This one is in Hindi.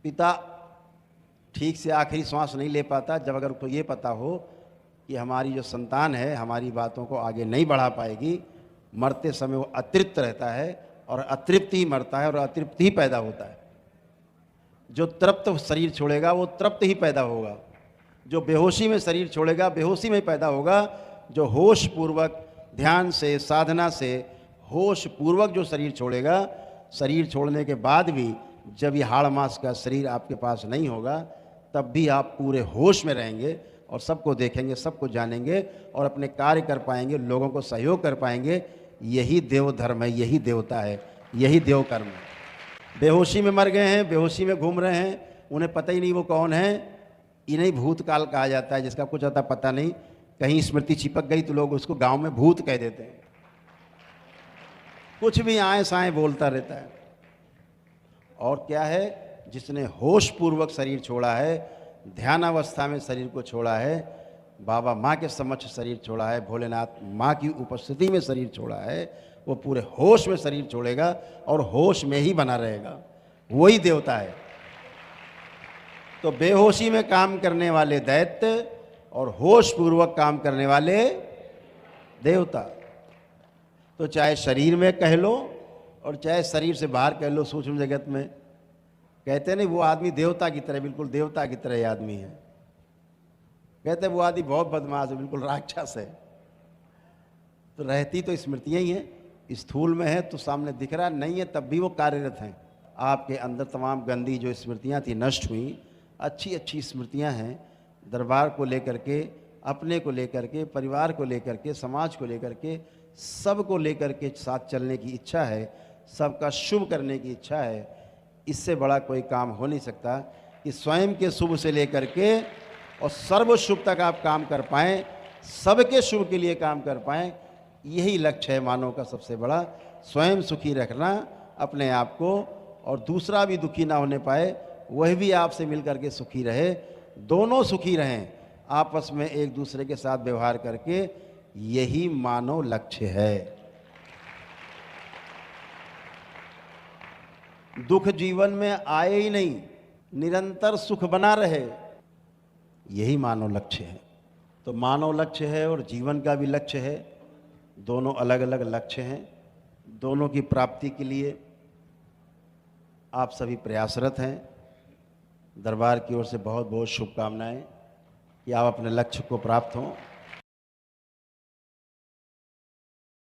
पिता ठीक से आखिरी श्वास नहीं ले पाता जब अगर उसको ये पता हो कि हमारी जो संतान है हमारी बातों को आगे नहीं बढ़ा पाएगी। मरते समय वो अतृप्त रहता है और अतृप्त ही मरता है और अतृप्त ही पैदा होता है। जो तृप्त शरीर छोड़ेगा वो तृप्त ही पैदा होगा। जो बेहोशी में शरीर छोड़ेगा बेहोशी में पैदा होगा। जो होश पूर्वक ध्यान से साधना से होश पूर्वक जो शरीर छोड़ेगा, शरीर छोड़ने के बाद भी जब ये हाड़ मांस का शरीर आपके पास नहीं होगा तब भी आप पूरे होश में रहेंगे और सबको देखेंगे, सबको जानेंगे और अपने कार्य कर पाएंगे, लोगों को सहयोग कर पाएंगे। यही देव धर्म है, यही देवता है, यही देव कर्म है। बेहोशी में मर गए हैं, बेहोशी में घूम रहे हैं, उन्हें पता ही नहीं वो कौन है। इन्हें भूतकाल कहा जाता है, जिसका कुछ अता पता नहीं। कहीं स्मृति चिपक गई तो लोग उसको गांव में भूत कह देते हैं। कुछ भी आए साए बोलता रहता है। और क्या है, जिसने होश पूर्वक शरीर छोड़ा है, ध्यानावस्था में शरीर को छोड़ा है, बाबा माँ के समक्ष शरीर छोड़ा है, भोलेनाथ माँ की उपस्थिति में शरीर छोड़ा है, वो पूरे होश में शरीर छोड़ेगा और होश में ही बना रहेगा। वही देवता है। तो बेहोशी में काम करने वाले दैत्य और होश पूर्वक काम करने वाले देवता। तो चाहे शरीर में कह लो और चाहे शरीर से बाहर कह लो, सूक्ष्म जगत में कहते नहीं वो आदमी देवता की तरह, बिल्कुल देवता की तरह आदमी है। कहते वो आदमी बहुत बदमाश है, बिल्कुल राक्षस है। तो रहती तो स्मृतियां ही हैं। स्थूल में है तो सामने दिख रहा नहीं है, तब भी वो कार्यरत हैं। आपके अंदर तमाम गंदी जो स्मृतियां थी नष्ट हुई, अच्छी अच्छी स्मृतियां हैं। दरबार को लेकर के, अपने को लेकर के, परिवार को लेकर के, समाज को लेकर के, सब को लेकर के साथ चलने की इच्छा है, सबका शुभ करने की इच्छा है। इससे बड़ा कोई काम हो नहीं सकता कि स्वयं के शुभ से लेकर के और सर्व शुभ तक आप काम कर पाएँ, सबके शुभ के लिए काम कर पाएँ। यही लक्ष्य है मानव का सबसे बड़ा। स्वयं सुखी रखना अपने आप को, और दूसरा भी दुखी ना होने पाए, वह भी आपसे मिलकर के सुखी रहे। दोनों सुखी रहें आपस में एक दूसरे के साथ व्यवहार करके। यही मानव लक्ष्य है। दुख जीवन में आए ही नहीं, निरंतर सुख बना रहे, यही मानव लक्ष्य है। तो मानव लक्ष्य है और जीवन का भी लक्ष्य है, दोनों अलग अलग लक्ष्य हैं। दोनों की प्राप्ति के लिए आप सभी प्रयासरत हैं। दरबार की ओर से बहुत बहुत शुभकामनाएं कि आप अपने लक्ष्य को प्राप्त हों।